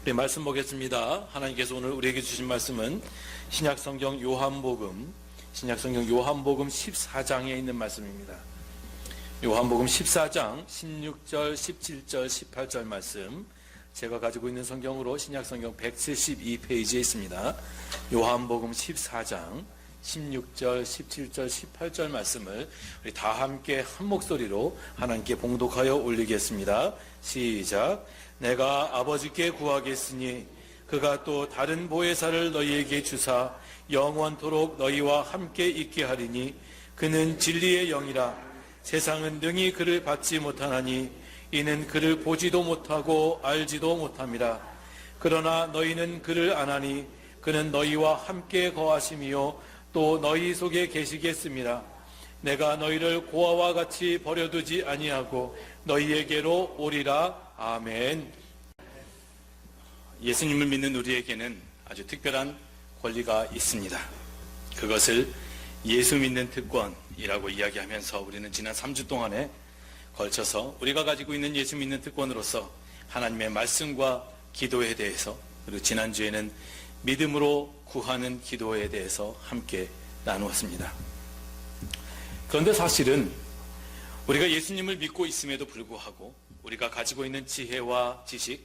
우리 말씀 보겠습니다. 하나님께서 오늘 우리에게 주신 말씀은 신약성경 요한복음 14장에 있는 말씀입니다. 요한복음 14장 16절, 17절, 18절 말씀, 제가 가지고 있는 성경으로 신약성경 172페이지에 있습니다. 요한복음 14장 16절, 17절, 18절 말씀을 우리 다 함께 한 목소리로 하나님께 봉독하여 올리겠습니다. 시작. 내가 아버지께 구하겠으니 그가 또 다른 보혜사를 너희에게 주사 영원토록 너희와 함께 있게 하리니 그는 진리의 영이라. 세상은 능히 그를 받지 못하나니 이는 그를 보지도 못하고 알지도 못함이라. 그러나 너희는 그를 아나니 그는 너희와 함께 거하심이요 또 너희 속에 계시겠음이라. 내가 너희를 고아와 같이 버려두지 아니하고 너희에게로 오리라. 아멘. 예수님을 믿는 우리에게는 아주 특별한 권리가 있습니다. 그것을 예수 믿는 특권이라고 이야기하면서 우리는 지난 3주 동안에 걸쳐서 우리가 가지고 있는 예수 믿는 특권으로서 하나님의 말씀과 기도에 대해서, 그리고 지난주에는 믿음으로 구하는 기도에 대해서 함께 나누었습니다. 그런데 사실은 우리가 예수님을 믿고 있음에도 불구하고 우리가 가지고 있는 지혜와 지식,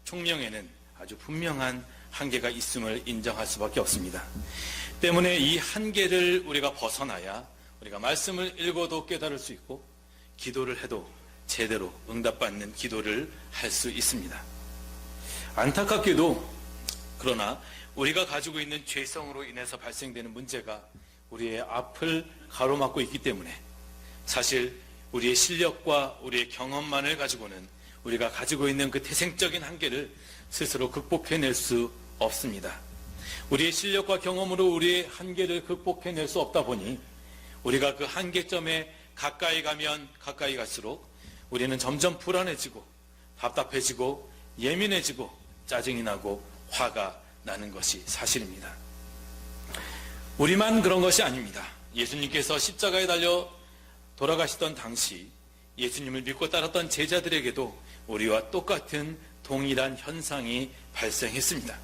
총명에는 아주 분명한 한계가 있음을 인정할 수밖에 없습니다. 때문에 이 한계를 우리가 벗어나야 우리가 말씀을 읽어도 깨달을 수 있고 기도를 해도 제대로 응답받는 기도를 할 수 있습니다. 안타깝게도 그러나 우리가 가지고 있는 죄성으로 인해서 발생되는 문제가 우리의 앞을 가로막고 있기 때문에 사실 우리의 실력과 우리의 경험만을 가지고는 우리가 가지고 있는 그 태생적인 한계를 스스로 극복해낼 수 없습니다. 우리의 실력과 경험으로 우리의 한계를 극복해낼 수 없다 보니 우리가 그 한계점에 가까이 가면 가까이 갈수록 우리는 점점 불안해지고 답답해지고 예민해지고 짜증이 나고 화가 나는 것이 사실입니다. 우리만 그런 것이 아닙니다. 예수님께서 십자가에 달려 돌아가시던 당시 예수님을 믿고 따랐던 제자들에게도 우리와 똑같은 동일한 현상이 발생했습니다.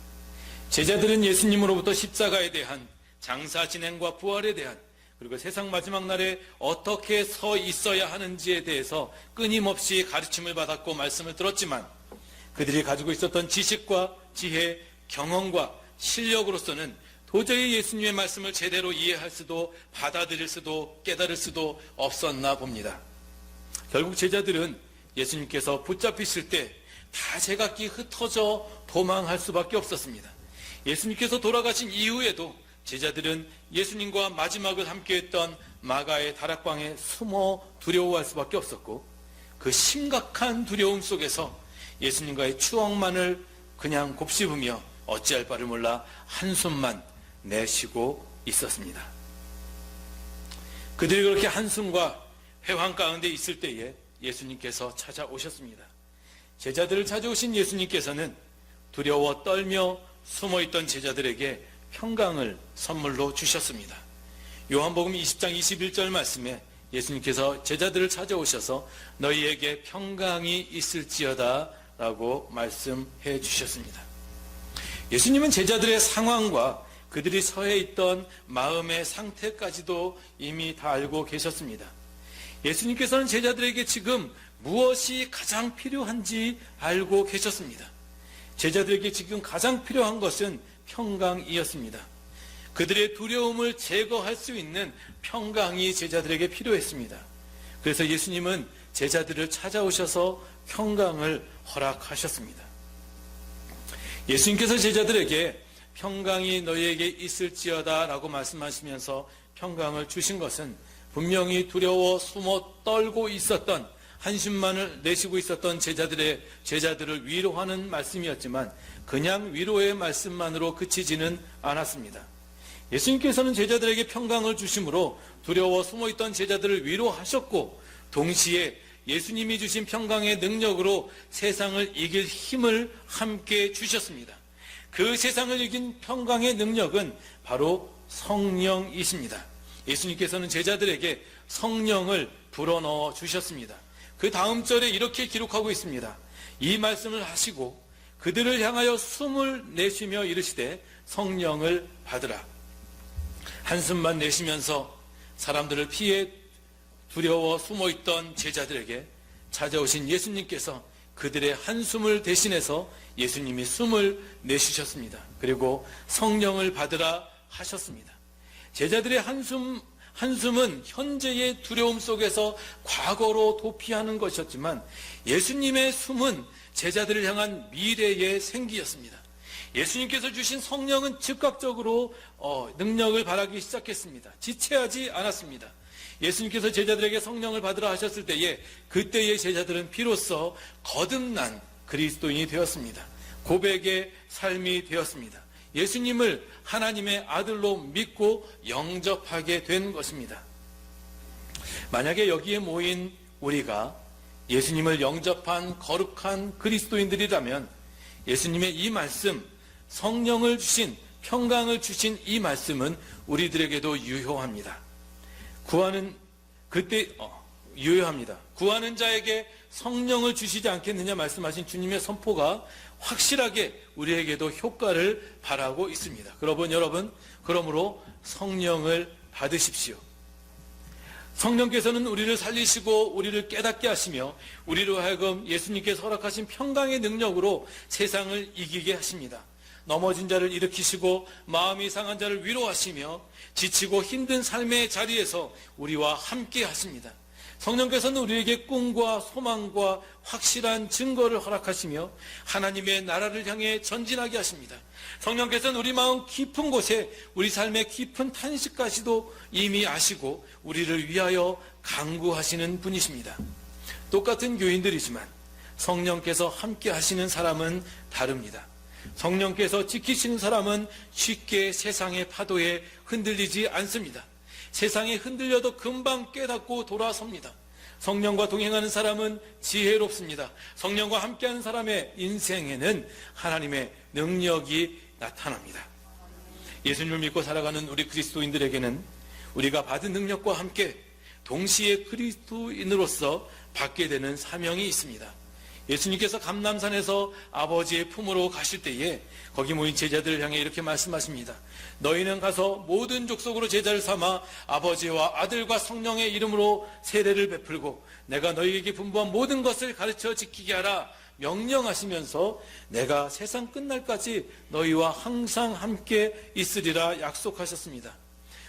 제자들은 예수님으로부터 십자가에 대한, 장사 진행과 부활에 대한, 그리고 세상 마지막 날에 어떻게 서 있어야 하는지에 대해서 끊임없이 가르침을 받았고 말씀을 들었지만 그들이 가지고 있었던 지식과 지혜, 경험과 실력으로서는 도저히 예수님의 말씀을 제대로 이해할 수도 받아들일 수도 깨달을 수도 없었나 봅니다. 결국 제자들은 예수님께서 붙잡히실 때 다 제각기 흩어져 도망할 수밖에 없었습니다. 예수님께서 돌아가신 이후에도 제자들은 예수님과 마지막을 함께했던 마가의 다락방에 숨어 두려워할 수밖에 없었고 그 심각한 두려움 속에서 예수님과의 추억만을 그냥 곱씹으며 어찌할 바를 몰라 한숨만 내쉬고 있었습니다. 그들이 그렇게 한숨과 회황 가운데 있을 때에 예수님께서 찾아오셨습니다. 제자들을 찾아오신 예수님께서는 두려워 떨며 숨어있던 제자들에게 평강을 선물로 주셨습니다. 요한복음 20장 21절 말씀에 예수님께서 제자들을 찾아오셔서 너희에게 평강이 있을지어다 라고 말씀해 주셨습니다. 예수님은 제자들의 상황과 그들이 처해 있던 마음의 상태까지도 이미 다 알고 계셨습니다. 예수님께서는 제자들에게 지금 무엇이 가장 필요한지 알고 계셨습니다. 제자들에게 지금 가장 필요한 것은 평강이었습니다. 그들의 두려움을 제거할 수 있는 평강이 제자들에게 필요했습니다. 그래서 예수님은 제자들을 찾아오셔서 평강을 허락하셨습니다. 예수님께서 제자들에게 평강이 너희에게 있을지어다 라고 말씀하시면서 평강을 주신 것은 분명히 두려워 숨어 떨고 있었던, 한숨만을 내쉬고 있었던 제자들을 위로하는 말씀이었지만 그냥 위로의 말씀만으로 그치지는 않았습니다. 예수님께서는 제자들에게 평강을 주심으로 두려워 숨어있던 제자들을 위로하셨고 동시에 예수님이 주신 평강의 능력으로 세상을 이길 힘을 함께 주셨습니다. 그 세상을 이긴 평강의 능력은 바로 성령이십니다. 예수님께서는 제자들에게 성령을 불어넣어 주셨습니다. 그 다음 절에 이렇게 기록하고 있습니다. 이 말씀을 하시고 그들을 향하여 숨을 내쉬며 이르시되 성령을 받으라. 한숨만 내쉬면서 사람들을 피해 두려워 숨어있던 제자들에게 찾아오신 예수님께서 그들의 한숨을 대신해서 예수님이 숨을 내쉬셨습니다. 그리고 성령을 받으라 하셨습니다. 제자들의 한숨은 현재의 두려움 속에서 과거로 도피하는 것이었지만 예수님의 숨은 제자들을 향한 미래의 생기였습니다. 예수님께서 주신 성령은 즉각적으로 능력을 발하기 시작했습니다. 지체하지 않았습니다. 예수님께서 제자들에게 성령을 받으라 하셨을 때에 그때의 제자들은 비로소 거듭난 그리스도인이 되었습니다. 고백의 삶이 되었습니다. 예수님을 하나님의 아들로 믿고 영접하게 된 것입니다. 만약에 여기에 모인 우리가 예수님을 영접한 거룩한 그리스도인들이라면 예수님의 이 말씀, 성령을 주신, 평강을 주신 이 말씀은 우리들에게도 유효합니다. 유효합니다. 구하는 자에게 성령을 주시지 않겠느냐 말씀하신 주님의 선포가 확실하게 우리에게도 효과를 발하고 있습니다. 그러므로 성령을 받으십시오. 성령께서는 우리를 살리시고 우리를 깨닫게 하시며 우리로 하여금 예수님께서 허락하신 평강의 능력으로 세상을 이기게 하십니다. 넘어진 자를 일으키시고 마음이 상한 자를 위로하시며 지치고 힘든 삶의 자리에서 우리와 함께 하십니다. 성령께서는 우리에게 꿈과 소망과 확실한 증거를 허락하시며 하나님의 나라를 향해 전진하게 하십니다. 성령께서는 우리 마음 깊은 곳에 우리 삶의 깊은 탄식까지도 이미 아시고 우리를 위하여 간구하시는 분이십니다. 똑같은 교인들이지만 성령께서 함께 하시는 사람은 다릅니다. 성령께서 지키시는 사람은 쉽게 세상의 파도에 흔들리지 않습니다. 세상에 흔들려도 금방 깨닫고 돌아섭니다. 성령과 동행하는 사람은 지혜롭습니다. 성령과 함께하는 사람의 인생에는 하나님의 능력이 나타납니다. 예수님을 믿고 살아가는 우리 그리스도인들에게는 우리가 받은 능력과 함께 동시에 그리스도인으로서 받게 되는 사명이 있습니다. 예수님께서 감람산에서 아버지의 품으로 가실 때에 거기 모인 제자들을 향해 이렇게 말씀하십니다. 너희는 가서 모든 족속으로 제자를 삼아 아버지와 아들과 성령의 이름으로 세례를 베풀고 내가 너희에게 분부한 모든 것을 가르쳐 지키게 하라 명령하시면서 내가 세상 끝날까지 너희와 항상 함께 있으리라 약속하셨습니다.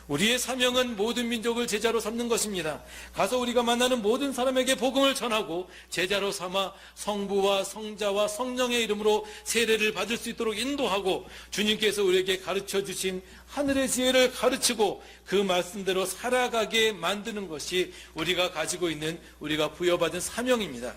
우리의 사명은 모든 민족을 제자로 삼는 것입니다. 가서 우리가 만나는 모든 사람에게 복음을 전하고 제자로 삼아 성부와 성자와 성령의 이름으로 세례를 받을 수 있도록 인도하고 주님께서 우리에게 가르쳐 주신 하늘의 지혜를 가르치고 그 말씀대로 살아가게 만드는 것이 우리가 가지고 있는 우리가 부여받은 사명입니다.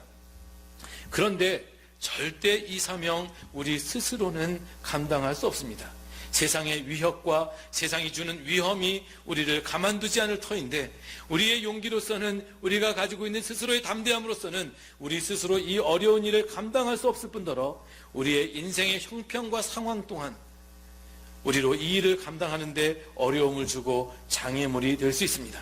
그런데 절대 이 사명 우리 스스로는 감당할 수 없습니다. 세상의 위협과 세상이 주는 위험이 우리를 가만두지 않을 터인데 우리의 용기로서는 우리가 가지고 있는 스스로의 담대함으로서는 우리 스스로 이 어려운 일을 감당할 수 없을 뿐더러 우리의 인생의 형편과 상황 또한 우리로 이 일을 감당하는 데 어려움을 주고 장애물이 될 수 있습니다.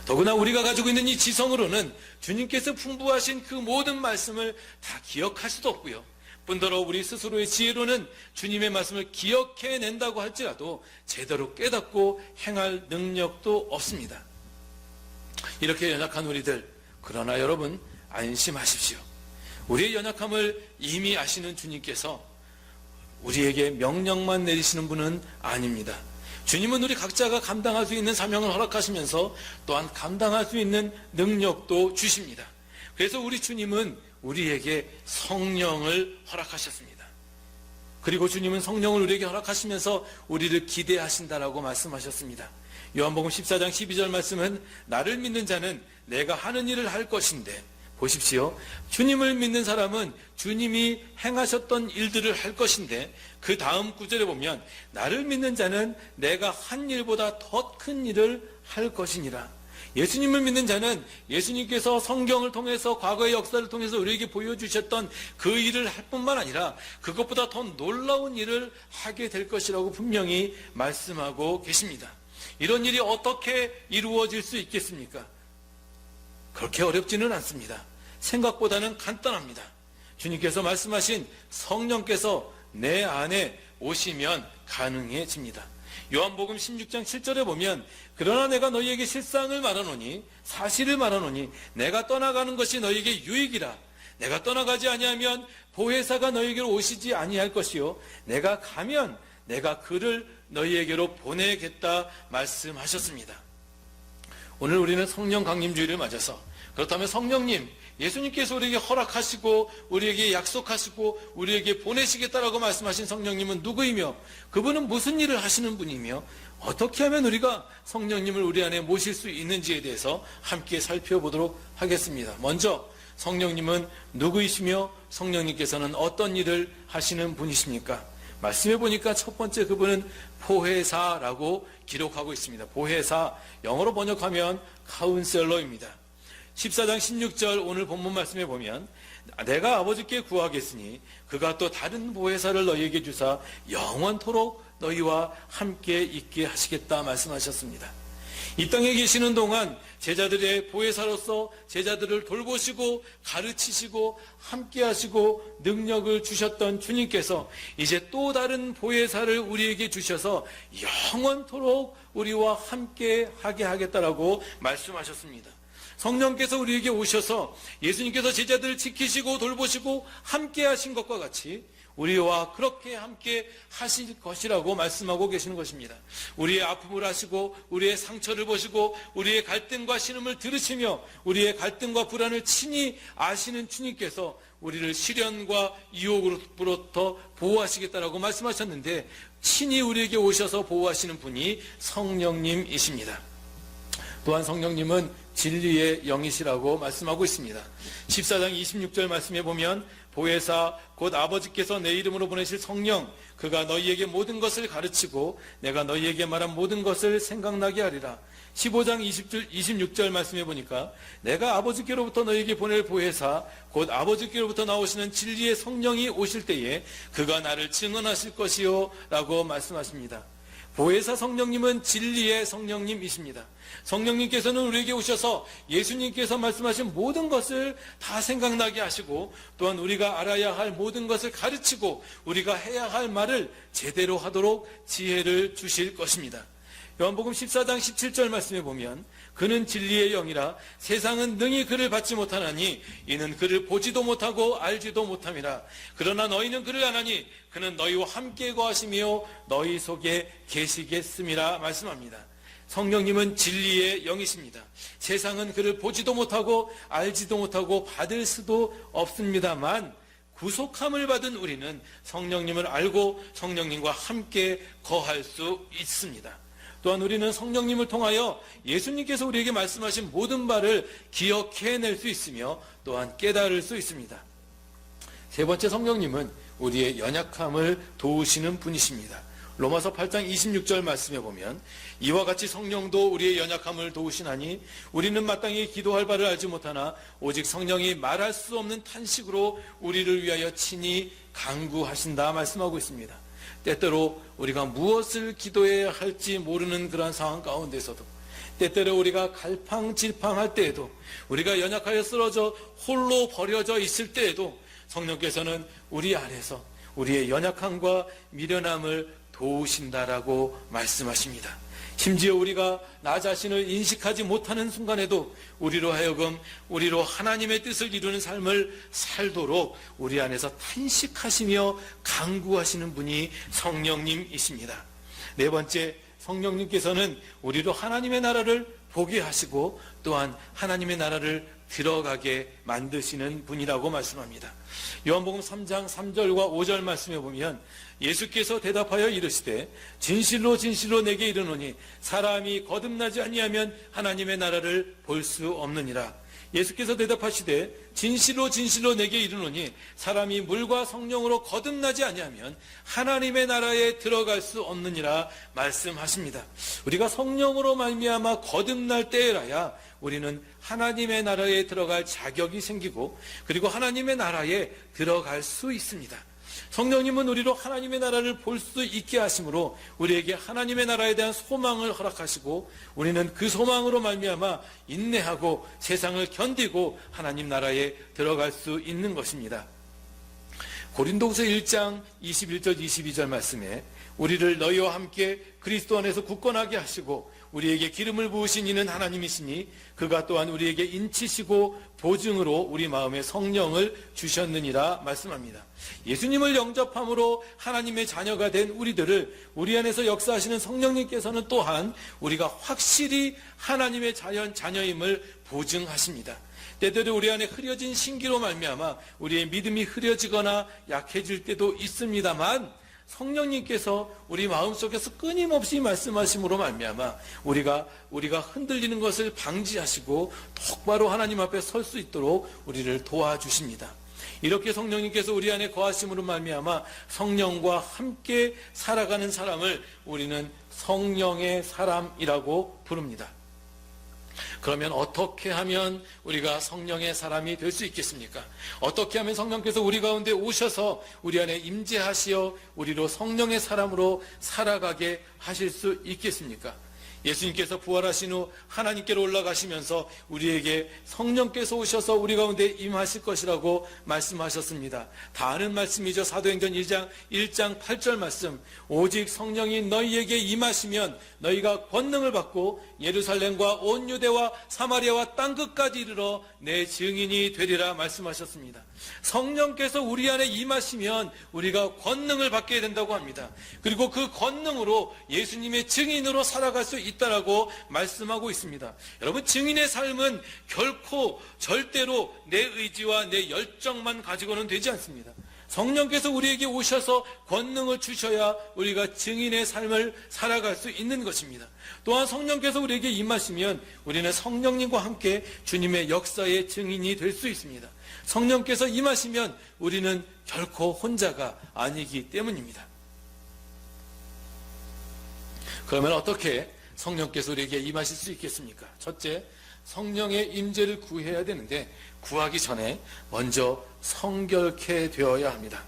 더구나 우리가 가지고 있는 이 지성으로는 주님께서 풍부하신 그 모든 말씀을 다 기억할 수도 없고요. 뿐더러 우리 스스로의 지혜로는 주님의 말씀을 기억해낸다고 할지라도 제대로 깨닫고 행할 능력도 없습니다. 이렇게 연약한 우리들, 그러나 여러분 안심하십시오. 우리의 연약함을 이미 아시는 주님께서 우리에게 명령만 내리시는 분은 아닙니다. 주님은 우리 각자가 감당할 수 있는 사명을 허락하시면서 또한 감당할 수 있는 능력도 주십니다. 그래서 우리 주님은 우리에게 성령을 허락하셨습니다. 그리고 주님은 성령을 우리에게 허락하시면서 우리를 기대하신다라고 말씀하셨습니다. 요한복음 14장 12절 말씀은 나를 믿는 자는 내가 하는 일을 할 것인데 보십시오. 주님을 믿는 사람은 주님이 행하셨던 일들을 할 것인데 그 다음 구절에 보면 나를 믿는 자는 내가 한 일보다 더 큰 일을 할 것이니라. 예수님을 믿는 자는 예수님께서 성경을 통해서 과거의 역사를 통해서 우리에게 보여주셨던 그 일을 할 뿐만 아니라 그것보다 더 놀라운 일을 하게 될 것이라고 분명히 말씀하고 계십니다. 이런 일이 어떻게 이루어질 수 있겠습니까? 그렇게 어렵지는 않습니다. 생각보다는 간단합니다. 주님께서 말씀하신 성령께서 내 안에 오시면 가능해집니다. 요한복음 16장 7절에 보면 그러나 내가 너희에게 실상을 말하노니 사실을 말하노니 내가 떠나가는 것이 너희에게 유익이라. 내가 떠나가지 아니하면 보혜사가 너희에게로 오시지 아니할 것이요 내가 가면 내가 그를 너희에게로 보내겠다 말씀하셨습니다. 오늘 우리는 성령 강림주의를 맞아서 그렇다면 성령님, 예수님께서 우리에게 허락하시고 우리에게 약속하시고 우리에게 보내시겠다라고 말씀하신 성령님은 누구이며 그분은 무슨 일을 하시는 분이며 어떻게 하면 우리가 성령님을 우리 안에 모실 수 있는지에 대해서 함께 살펴보도록 하겠습니다. 먼저 성령님은 누구이시며 성령님께서는 어떤 일을 하시는 분이십니까? 말씀해 보니까 첫 번째 그분은 보혜사라고 기록하고 있습니다. 보혜사, 영어로 번역하면 카운셀러입니다. 14장 16절 오늘 본문 말씀에 보면 내가 아버지께 구하겠으니 그가 또 다른 보혜사를 너희에게 주사 영원토록 너희와 함께 있게 하시겠다 말씀하셨습니다. 이 땅에 계시는 동안 제자들의 보혜사로서 제자들을 돌보시고 가르치시고 함께 하시고 능력을 주셨던 주님께서 이제 또 다른 보혜사를 우리에게 주셔서 영원토록 우리와 함께 하게 하겠다라고 말씀하셨습니다. 성령께서 우리에게 오셔서 예수님께서 제자들을 지키시고 돌보시고 함께 하신 것과 같이 우리와 그렇게 함께 하실 것이라고 말씀하고 계시는 것입니다. 우리의 아픔을 아시고 우리의 상처를 보시고 우리의 갈등과 신음을 들으시며 우리의 갈등과 불안을 친히 아시는 주님께서 우리를 시련과 유혹으로부터 보호하시겠다라고 말씀하셨는데 친히 우리에게 오셔서 보호하시는 분이 성령님이십니다. 또한 성령님은 진리의 영이시라고 말씀하고 있습니다. 14장 26절 말씀에 보면 보혜사 곧 아버지께서 내 이름으로 보내실 성령 그가 너희에게 모든 것을 가르치고 내가 너희에게 말한 모든 것을 생각나게 하리라. 15장 26절 말씀해 보니까 내가 아버지께로부터 너희에게 보낼 보혜사 곧 아버지께로부터 나오시는 진리의 성령이 오실 때에 그가 나를 증언하실 것이요 라고 말씀하십니다. 보혜사 성령님은 진리의 성령님이십니다. 성령님께서는 우리에게 오셔서 예수님께서 말씀하신 모든 것을 다 생각나게 하시고 또한 우리가 알아야 할 모든 것을 가르치고 우리가 해야 할 말을 제대로 하도록 지혜를 주실 것입니다. 요한복음 14장 17절 말씀에 보면 그는 진리의 영이라 세상은 능히 그를 받지 못하나니 이는 그를 보지도 못하고 알지도 못함이라. 그러나 너희는 그를 아나니 그는 너희와 함께 거하시며 너희 속에 계시겠음이라 말씀합니다. 성령님은 진리의 영이십니다. 세상은 그를 보지도 못하고 알지도 못하고 받을 수도 없습니다만 구속함을 받은 우리는 성령님을 알고 성령님과 함께 거할 수 있습니다. 또한 우리는 성령님을 통하여 예수님께서 우리에게 말씀하신 모든 바를 기억해낼 수 있으며 또한 깨달을 수 있습니다. 세 번째, 성령님은 우리의 연약함을 도우시는 분이십니다. 로마서 8장 26절 말씀에 보면 이와 같이 성령도 우리의 연약함을 도우시나니 우리는 마땅히 기도할 바를 알지 못하나 오직 성령이 말할 수 없는 탄식으로 우리를 위하여 친히 간구하신다 말씀하고 있습니다. 때때로 우리가 무엇을 기도해야 할지 모르는 그러한 상황 가운데서도 때때로 우리가 갈팡질팡할 때에도 우리가 연약하여 쓰러져 홀로 버려져 있을 때에도 성령께서는 우리 안에서 우리의 연약함과 미련함을 도우신다라고 말씀하십니다. 심지어 우리가 나 자신을 인식하지 못하는 순간에도 우리로 하나님의 뜻을 이루는 삶을 살도록 우리 안에서 탄식하시며 간구하시는 분이 성령님이십니다. 네 번째, 성령님께서는 우리로 하나님의 나라를 보게 하시고 또한 하나님의 나라를 들어가게 만드시는 분이라고 말씀합니다. 요한복음 3장 3절과 5절 말씀에 보면 예수께서 대답하여 이르시되 진실로 진실로 내게 이르노니 사람이 거듭나지 아니하면 하나님의 나라를 볼 수 없느니라. 예수께서 대답하시되 진실로 진실로 내게 이르노니 사람이 물과 성령으로 거듭나지 아니하면 하나님의 나라에 들어갈 수 없느니라 말씀하십니다. 우리가 성령으로 말미암아 거듭날 때에라야 우리는 하나님의 나라에 들어갈 자격이 생기고 그리고 하나님의 나라에 들어갈 수 있습니다. 성령님은 우리로 하나님의 나라를 볼 수 있게 하심으로 우리에게 하나님의 나라에 대한 소망을 허락하시고 우리는 그 소망으로 말미암아 인내하고 세상을 견디고 하나님 나라에 들어갈 수 있는 것입니다. 고린도후서 1장 21절 22절 말씀에 우리를 너희와 함께 그리스도 안에서 굳건하게 하시고 우리에게 기름을 부으신 이는 하나님이시니 그가 또한 우리에게 인치시고 보증으로 우리 마음에 성령을 주셨느니라 말씀합니다. 예수님을 영접함으로 하나님의 자녀가 된 우리들을 우리 안에서 역사하시는 성령님께서는 또한 우리가 확실히 하나님의 자녀임을 보증하십니다. 때때로 우리 안에 흐려진 신기로 말미암아 우리의 믿음이 흐려지거나 약해질 때도 있습니다만 성령님께서 우리 마음속에서 끊임없이 말씀하심으로 말미암아 우리가 흔들리는 것을 방지하시고 똑바로 하나님 앞에 설 수 있도록 우리를 도와주십니다. 이렇게 성령님께서 우리 안에 거하심으로 말미암아 성령과 함께 살아가는 사람을 우리는 성령의 사람이라고 부릅니다. 그러면 어떻게 하면 우리가 성령의 사람이 될 수 있겠습니까? 어떻게 하면 성령께서 우리 가운데 오셔서 우리 안에 임재하시어 우리로 성령의 사람으로 살아가게 하실 수 있겠습니까? 예수님께서 부활하신 후 하나님께로 올라가시면서 우리에게 성령께서 오셔서 우리 가운데 임하실 것이라고 말씀하셨습니다. 다 아는 말씀이죠. 사도행전 1장 8절 말씀. 오직 성령이 너희에게 임하시면 너희가 권능을 받고 예루살렘과 온 유대와 사마리아와 땅끝까지 이르러 내 증인이 되리라 말씀하셨습니다. 성령께서 우리 안에 임하시면 우리가 권능을 받게 된다고 합니다. 그리고 그 권능으로 예수님의 증인으로 살아갈 수 있다라고 말씀하고 있습니다. 여러분, 증인의 삶은 결코 절대로 내 의지와 내 열정만 가지고는 되지 않습니다. 성령께서 우리에게 오셔서 권능을 주셔야 우리가 증인의 삶을 살아갈 수 있는 것입니다. 또한 성령께서 우리에게 임하시면 우리는 성령님과 함께 주님의 역사의 증인이 될 수 있습니다. 성령께서 임하시면 우리는 결코 혼자가 아니기 때문입니다. 그러면 어떻게 성령께서 우리에게 임하실 수 있겠습니까? 첫째, 성령의 임재를 구해야 되는데 구하기 전에 먼저 성결케 되어야 합니다.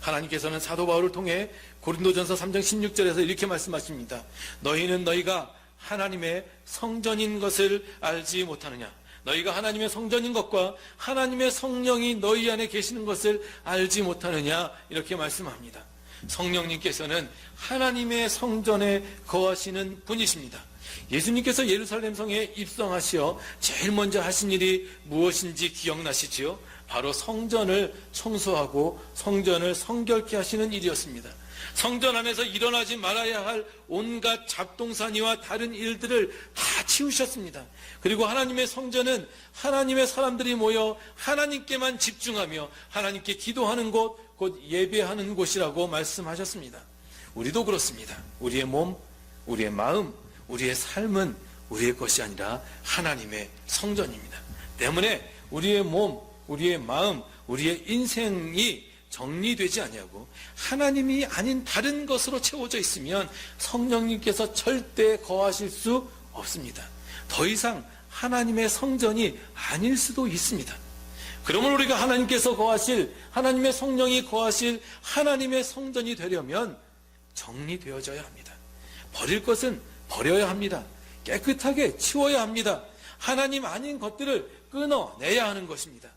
하나님께서는 사도 바울을 통해 고린도전서 3장 16절에서 이렇게 말씀하십니다. 너희는 너희가 하나님의 성전인 것을 알지 못하느냐? 너희가 하나님의 성전인 것과 하나님의 성령이 너희 안에 계시는 것을 알지 못하느냐? 이렇게 말씀합니다. 성령님께서는 하나님의 성전에 거하시는 분이십니다. 예수님께서 예루살렘 성에 입성하시어 제일 먼저 하신 일이 무엇인지 기억나시지요? 바로 성전을 청소하고 성전을 성결케 하시는 일이었습니다. 성전 안에서 일어나지 말아야 할 온갖 잡동사니와 다른 일들을 다 치우셨습니다. 그리고 하나님의 성전은 하나님의 사람들이 모여 하나님께만 집중하며 하나님께 기도하는 곳, 곧 예배하는 곳이라고 말씀하셨습니다. 우리도 그렇습니다. 우리의 몸, 우리의 마음, 우리의 삶은 우리의 것이 아니라 하나님의 성전입니다. 때문에 우리의 몸, 우리의 마음, 우리의 인생이 정리되지 아니하고 하나님이 아닌 다른 것으로 채워져 있으면 성령님께서 절대 거하실 수 없습니다. 더 이상 하나님의 성전이 아닐 수도 있습니다. 그러면 우리가 하나님께서 거하실, 하나님의 성령이 거하실 하나님의 성전이 되려면 정리되어져야 합니다. 버릴 것은 버려야 합니다. 깨끗하게 치워야 합니다. 하나님 아닌 것들을 끊어내야 하는 것입니다.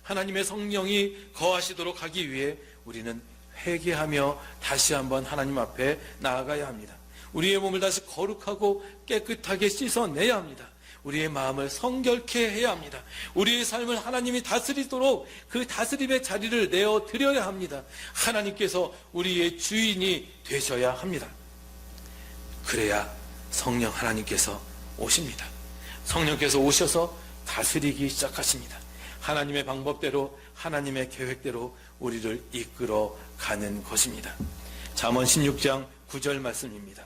하나님의 성령이 거하시도록 하기 위해 우리는 회개하며 다시 한번 하나님 앞에 나아가야 합니다. 우리의 몸을 다시 거룩하고 깨끗하게 씻어내야 합니다. 우리의 마음을 성결케 해야 합니다. 우리의 삶을 하나님이 다스리도록 그 다스림의 자리를 내어드려야 합니다. 하나님께서 우리의 주인이 되셔야 합니다. 그래야 성령 하나님께서 오십니다. 성령께서 오셔서 다스리기 시작하십니다. 하나님의 방법대로, 하나님의 계획대로 우리를 이끌어 가는 것입니다. 잠언 16장 9절 말씀입니다.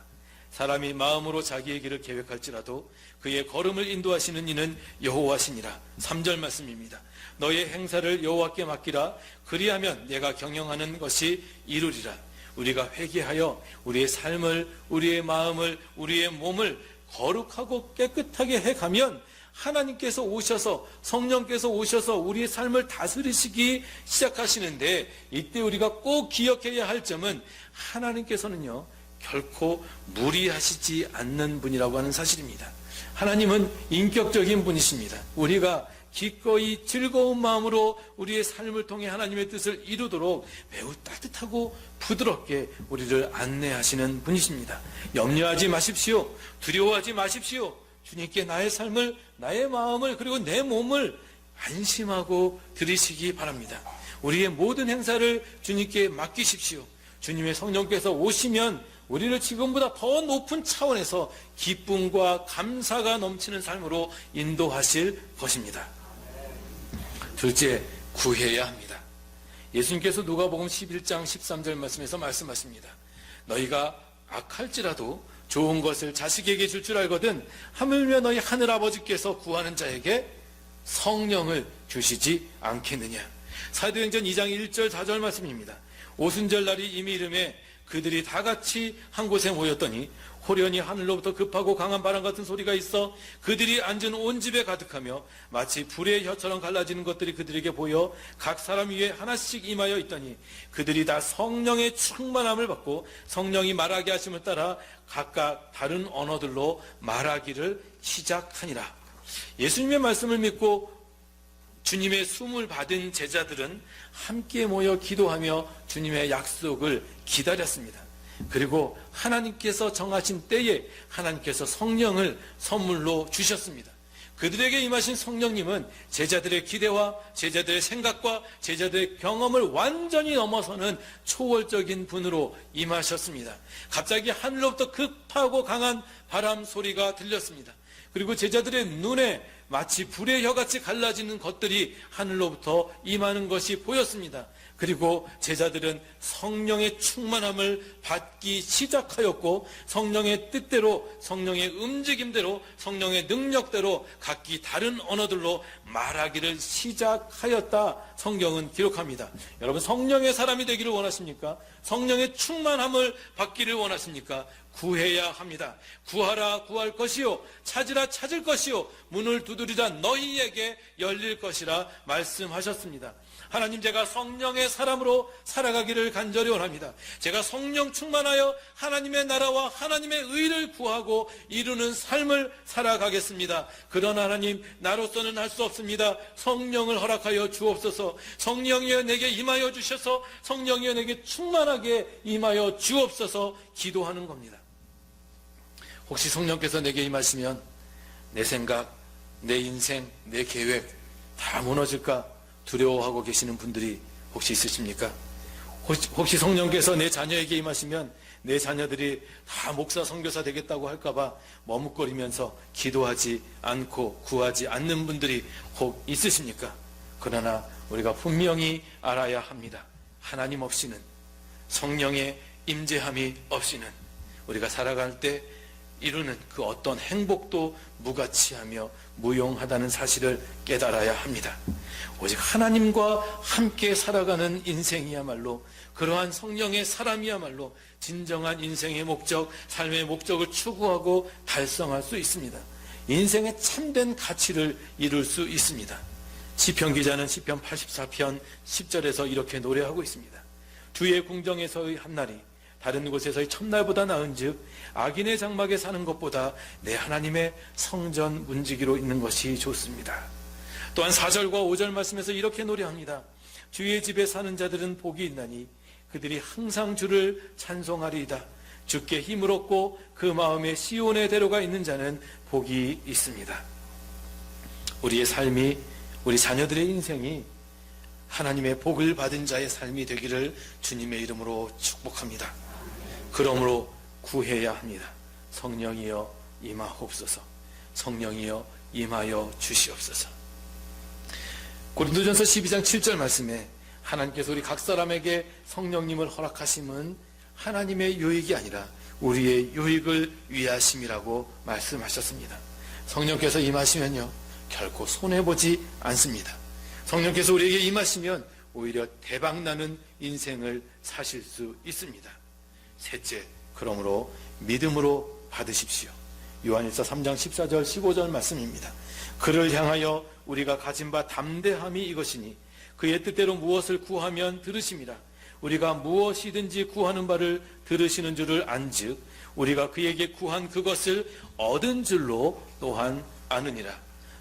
사람이 마음으로 자기의 길을 계획할지라도 그의 걸음을 인도하시는 이는 여호와시니라. 3절 말씀입니다. 너의 행사를 여호와께 맡기라. 그리하면 내가 경영하는 것이 이루리라. 우리가 회개하여 우리의 삶을, 우리의 마음을, 우리의 몸을 거룩하고 깨끗하게 해가면 하나님께서 오셔서, 성령께서 오셔서 우리의 삶을 다스리시기 시작하시는데, 이때 우리가 꼭 기억해야 할 점은 하나님께서는요 결코 무리하시지 않는 분이라고 하는 사실입니다. 하나님은 인격적인 분이십니다. 우리가 기꺼이 즐거운 마음으로 우리의 삶을 통해 하나님의 뜻을 이루도록 매우 따뜻하고 부드럽게 우리를 안내하시는 분이십니다. 염려하지 마십시오. 두려워하지 마십시오. 주님께 나의 삶을, 나의 마음을, 그리고 내 몸을 안심하고 드리시기 바랍니다. 우리의 모든 행사를 주님께 맡기십시오. 주님의 성령께서 오시면 우리를 지금보다 더 높은 차원에서 기쁨과 감사가 넘치는 삶으로 인도하실 것입니다. 둘째, 구해야 합니다. 예수님께서 누가복음 11장 13절 말씀에서 말씀하십니다. 너희가 악할지라도 좋은 것을 자식에게 줄 줄 알거든 하물며 너희 하늘아버지께서 구하는 자에게 성령을 주시지 않겠느냐. 사도행전 2장 1절 4절 말씀입니다. 오순절 날이 이미 이름에 그들이 다 같이 한 곳에 모였더니 호련히 하늘로부터 급하고 강한 바람 같은 소리가 있어 그들이 앉은 온 집에 가득하며 마치 불의 혀처럼 갈라지는 것들이 그들에게 보여 각 사람 위에 하나씩 임하여 있더니 그들이 다 성령의 충만함을 받고 성령이 말하게 하심을 따라 각각 다른 언어들로 말하기를 시작하니라. 예수님의 말씀을 믿고 주님의 숨을 받은 제자들은 함께 모여 기도하며 주님의 약속을 기다렸습니다. 그리고 하나님께서 정하신 때에 하나님께서 성령을 선물로 주셨습니다. 그들에게 임하신 성령님은 제자들의 기대와 제자들의 생각과 제자들의 경험을 완전히 넘어서는 초월적인 분으로 임하셨습니다. 갑자기 하늘로부터 급하고 강한 바람 소리가 들렸습니다. 그리고 제자들의 눈에 마치 불의 혀같이 갈라지는 것들이 하늘로부터 임하는 것이 보였습니다. 그리고 제자들은 성령의 충만함을 받기 시작하였고 성령의 뜻대로, 성령의 움직임대로, 성령의 능력대로 각기 다른 언어들로 말하기를 시작하였다. 성경은 기록합니다. 여러분, 성령의 사람이 되기를 원하십니까? 성령의 충만함을 받기를 원하십니까? 구해야 합니다. 구하라 구할 것이요 찾으라 찾을 것이요 문을 두드리라 너희에게 열릴 것이라 말씀하셨습니다. 하나님, 제가 성령의 사람으로 살아가기를 간절히 원합니다. 제가 성령 충만하여 하나님의 나라와 하나님의 의를 구하고 이루는 삶을 살아가겠습니다. 그러나 하나님, 나로서는 할 수 없습니다. 성령을 허락하여 주옵소서. 성령이여 내게 임하여 주셔서 성령이여 내게 충만하게 임하여 주옵소서 기도하는 겁니다. 혹시 성령께서 내게 임하시면 내 생각, 내 인생, 내 계획 다 무너질까 두려워하고 계시는 분들이 혹시 있으십니까? 혹시 성령께서 내 자녀에게 임하시면 내 자녀들이 다 목사, 선교사 되겠다고 할까봐 머뭇거리면서 기도하지 않고 구하지 않는 분들이 혹 있으십니까? 그러나 우리가 분명히 알아야 합니다. 하나님 없이는, 성령의 임재함이 없이는 우리가 살아갈 때 이루는 그 어떤 행복도 무가치하며 무용하다는 사실을 깨달아야 합니다. 오직 하나님과 함께 살아가는 인생이야말로, 그러한 성령의 사람이야말로 진정한 인생의 목적, 삶의 목적을 추구하고 달성할 수 있습니다. 인생의 참된 가치를 이룰 수 있습니다. 시편 기자는 시편 84편 10절에서 이렇게 노래하고 있습니다. 주의 궁정에서의 한날이 다른 곳에서의 첫날보다 나은즉 악인의 장막에 사는 것보다 내 하나님의 성전 문지기로 있는 것이 좋습니다. 또한 4절과 5절 말씀에서 이렇게 노래합니다. 주의 집에 사는 자들은 복이 있나니 그들이 항상 주를 찬송하리이다. 주께 힘을 얻고 그 마음에 시온의 대로가 있는 자는 복이 있습니다. 우리의 삶이, 우리 자녀들의 인생이 하나님의 복을 받은 자의 삶이 되기를 주님의 이름으로 축복합니다. 그러므로 구해야 합니다. 성령이여 임하옵소서. 성령이여 임하여 주시옵소서. 고린도전서 12장 7절 말씀에 하나님께서 우리 각 사람에게 성령님을 허락하심은 하나님의 유익이 아니라 우리의 유익을 위하심이라고 말씀하셨습니다. 성령께서 임하시면요 결코 손해보지 않습니다. 성령께서 우리에게 임하시면 오히려 대박나는 인생을 사실 수 있습니다. 셋째, 그러므로 믿음으로 받으십시오. 요한일서 3장 14절 15절 말씀입니다. 그를 향하여 우리가 가진 바 담대함이 이것이니 그의 뜻대로 무엇을 구하면 들으심이라. 우리가 무엇이든지 구하는 바를 들으시는 줄을 안즉 우리가 그에게 구한 그것을 얻은 줄로 또한 아느니라.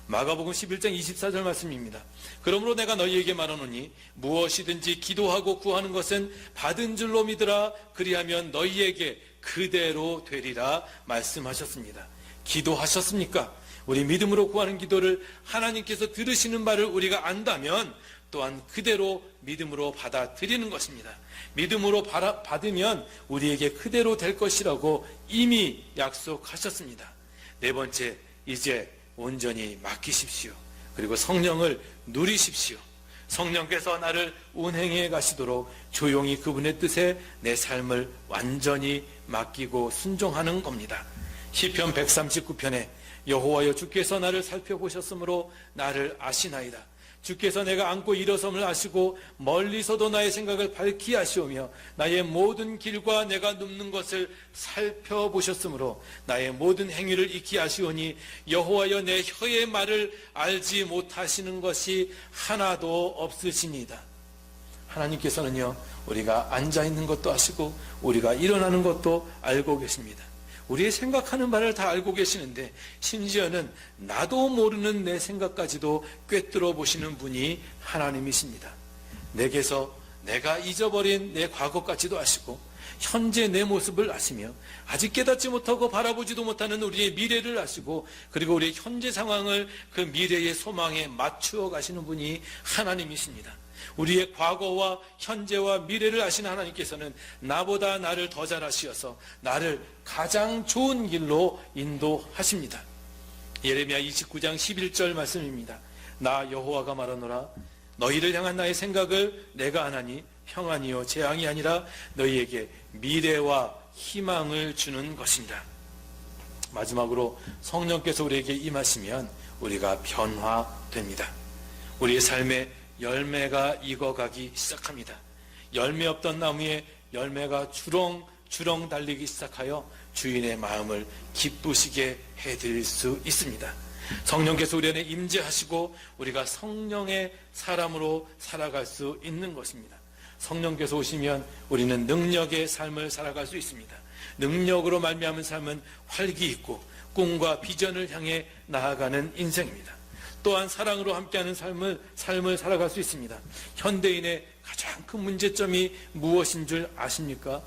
마가복음 11장 24절 말씀입니다. 그러므로 내가 너희에게 말하노니 무엇이든지 기도하고 구하는 것은 받은 줄로 믿으라. 그리하면 너희에게 그대로 되리라 말씀하셨습니다. 기도하셨습니까? 우리 믿음으로 구하는 기도를 하나님께서 들으시는 바를 우리가 안다면 또한 그대로 믿음으로 받아들이는 것입니다. 믿음으로 받으면 우리에게 그대로 될 것이라고 이미 약속하셨습니다. 네 번째, 이제 온전히 맡기십시오. 그리고 성령을 누리십시오. 성령께서 나를 운행해 가시도록 조용히 그분의 뜻에 내 삶을 완전히 맡기고 순종하는 겁니다. 시편 139편에 여호와여 주께서 나를 살펴보셨으므로 나를 아시나이다. 주께서 내가 앉고 일어섬을 아시고 멀리서도 나의 생각을 밝히 아시오며 나의 모든 길과 내가 눕는 것을 살펴보셨으므로 나의 모든 행위를 익히 아시오니 여호와여 내 혀의 말을 알지 못하시는 것이 하나도 없으시니이다. 하나님께서는요, 우리가 앉아있는 것도 아시고 우리가 일어나는 것도 알고 계십니다. 우리의 생각하는 바를 다 알고 계시는데 심지어는 나도 모르는 내 생각까지도 꿰뚫어 보시는 분이 하나님이십니다. 내게서 내가 잊어버린 내 과거까지도 아시고 현재 내 모습을 아시며 아직 깨닫지 못하고 바라보지도 못하는 우리의 미래를 아시고 그리고 우리의 현재 상황을 그 미래의 소망에 맞추어 가시는 분이 하나님이십니다. 우리의 과거와 현재와 미래를 아시는 하나님께서는 나보다 나를 더 잘 아시어서 나를 가장 좋은 길로 인도하십니다. 예레미야 29장 11절 말씀입니다. 나 여호와가 말하노라 너희를 향한 나의 생각을 내가 아나니 평안이요 재앙이 아니라 너희에게 미래와 희망을 주는 것이니라. 마지막으로 성령께서 우리에게 임하시면 우리가 변화됩니다. 우리의 삶에 열매가 익어가기 시작합니다. 열매 없던 나무에 열매가 주렁주렁 달리기 시작하여 주인의 마음을 기쁘시게 해드릴 수 있습니다. 성령께서 우리 안에 임재하시고 우리가 성령의 사람으로 살아갈 수 있는 것입니다. 성령께서 오시면 우리는 능력의 삶을 살아갈 수 있습니다. 능력으로 말미암은 삶은 활기 있고 꿈과 비전을 향해 나아가는 인생입니다. 또한 사랑으로 함께하는 삶을 살아갈 수 있습니다. 현대인의 가장 큰 문제점이 무엇인 줄 아십니까?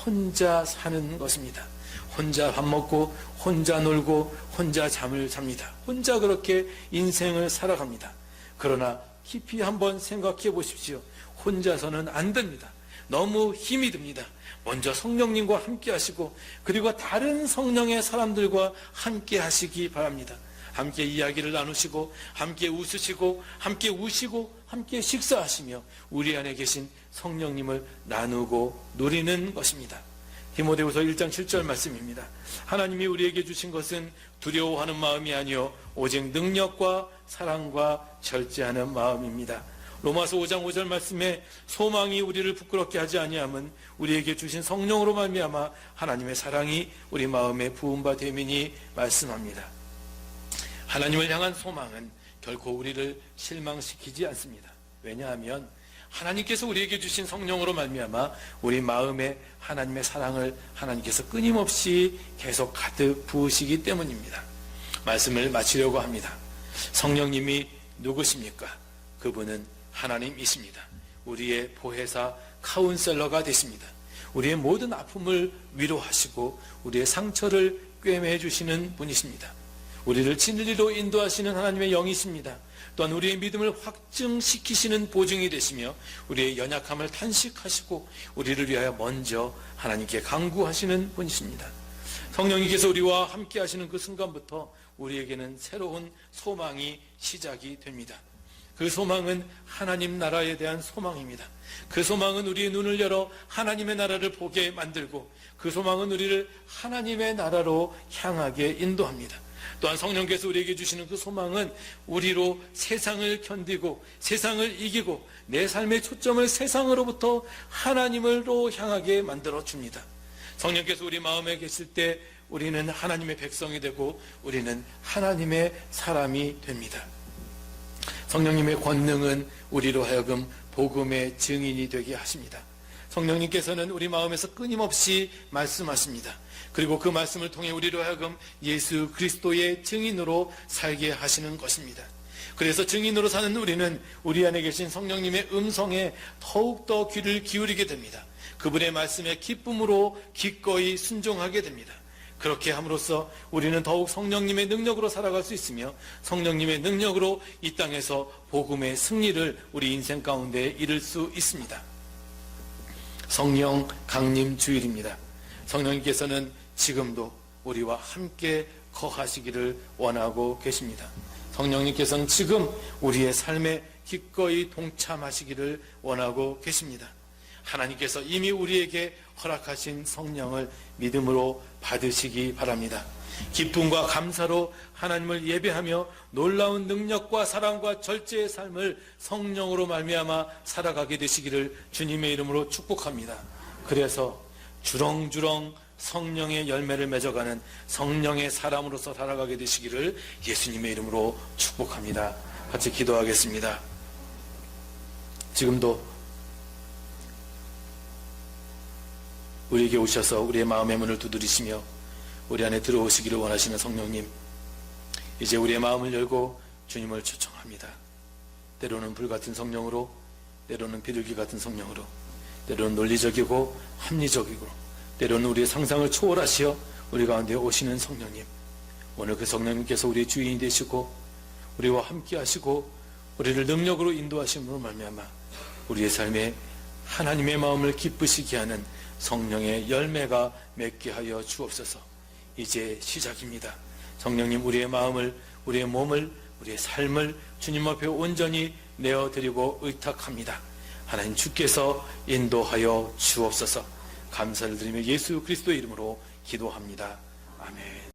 혼자 사는 것입니다. 혼자 밥 먹고 혼자 놀고 혼자 잠을 잡니다. 혼자 그렇게 인생을 살아갑니다. 그러나 깊이 한번 생각해 보십시오. 혼자서는 안 됩니다. 너무 힘이 듭니다. 먼저 성령님과 함께 하시고 그리고 다른 성령의 사람들과 함께 하시기 바랍니다. 함께 이야기를 나누시고 함께 웃으시고 함께 우시고 함께 식사하시며 우리 안에 계신 성령님을 나누고 누리는 것입니다. 디모데후서 1장 7절 말씀입니다. 하나님이 우리에게 주신 것은 두려워하는 마음이 아니요 오직 능력과 사랑과 절제하는 마음입니다. 로마서 5장 5절 말씀에 소망이 우리를 부끄럽게 하지 아니함은 우리에게 주신 성령으로 말미암아 하나님의 사랑이 우리 마음에 부은 바 됨이니 말씀합니다. 하나님을 향한 소망은 결코 우리를 실망시키지 않습니다. 왜냐하면 하나님께서 우리에게 주신 성령으로 말미암아 우리 마음에 하나님의 사랑을 하나님께서 끊임없이 계속 가득 부으시기 때문입니다. 말씀을 마치려고 합니다. 성령님이 누구십니까? 그분은 하나님이십니다. 우리의 보혜사 카운셀러가 되십니다. 우리의 모든 아픔을 위로하시고 우리의 상처를 꿰매 주시는 분이십니다. 우리를 진리로 인도하시는 하나님의 영이십니다. 또한 우리의 믿음을 확증시키시는 보증이 되시며 우리의 연약함을 탄식하시고 우리를 위하여 먼저 하나님께 간구하시는 분이십니다. 성령님께서 우리와 함께 하시는 그 순간부터 우리에게는 새로운 소망이 시작이 됩니다. 그 소망은 하나님 나라에 대한 소망입니다. 그 소망은 우리의 눈을 열어 하나님의 나라를 보게 만들고 그 소망은 우리를 하나님의 나라로 향하게 인도합니다. 또한 성령께서 우리에게 주시는 그 소망은 우리로 세상을 견디고 세상을 이기고 내 삶의 초점을 세상으로부터 하나님으로 향하게 만들어 줍니다. 성령께서 우리 마음에 계실 때 우리는 하나님의 백성이 되고 우리는 하나님의 사람이 됩니다. 성령님의 권능은 우리로 하여금 복음의 증인이 되게 하십니다. 성령님께서는 우리 마음에서 끊임없이 말씀하십니다. 그리고 그 말씀을 통해 우리로 하여금 예수 그리스도의 증인으로 살게 하시는 것입니다. 그래서 증인으로 사는 우리는 우리 안에 계신 성령님의 음성에 더욱더 귀를 기울이게 됩니다. 그분의 말씀에 기쁨으로 기꺼이 순종하게 됩니다. 그렇게 함으로써 우리는 더욱 성령님의 능력으로 살아갈 수 있으며 성령님의 능력으로 이 땅에서 복음의 승리를 우리 인생 가운데 이룰 수 있습니다. 성령 강림 주일입니다. 성령님께서는 지금도 우리와 함께 거하시기를 원하고 계십니다. 성령님께서는 지금 우리의 삶에 기꺼이 동참하시기를 원하고 계십니다. 하나님께서 이미 우리에게 허락하신 성령을 믿음으로 받으시기 바랍니다. 기쁨과 감사로 하나님을 예배하며 놀라운 능력과 사랑과 절제의 삶을 성령으로 말미암아 살아가게 되시기를 주님의 이름으로 축복합니다. 그래서 주렁주렁 성령의 열매를 맺어가는 성령의 사람으로서 살아가게 되시기를 예수님의 이름으로 축복합니다. 같이 기도하겠습니다. 지금도 우리에게 오셔서 우리의 마음의 문을 두드리시며 우리 안에 들어오시기를 원하시는 성령님, 이제 우리의 마음을 열고 주님을 초청합니다. 때로는 불같은 성령으로, 때로는 비둘기 같은 성령으로, 때로는 논리적이고 합리적이고, 때로는 우리의 상상을 초월하시어 우리 가운데 오시는 성령님, 오늘 그 성령님께서 우리의 주인이 되시고 우리와 함께 하시고 우리를 능력으로 인도하심으로 말미암아 우리의 삶에 하나님의 마음을 기쁘시게 하는 성령의 열매가 맺게 하여 주옵소서. 이제 시작입니다. 성령님, 우리의 마음을, 우리의 몸을, 우리의 삶을 주님 앞에 온전히 내어드리고 의탁합니다. 하나님 주께서 인도하여 주옵소서. 감사를 드리며 예수 그리스도의 이름으로 기도합니다. 아멘.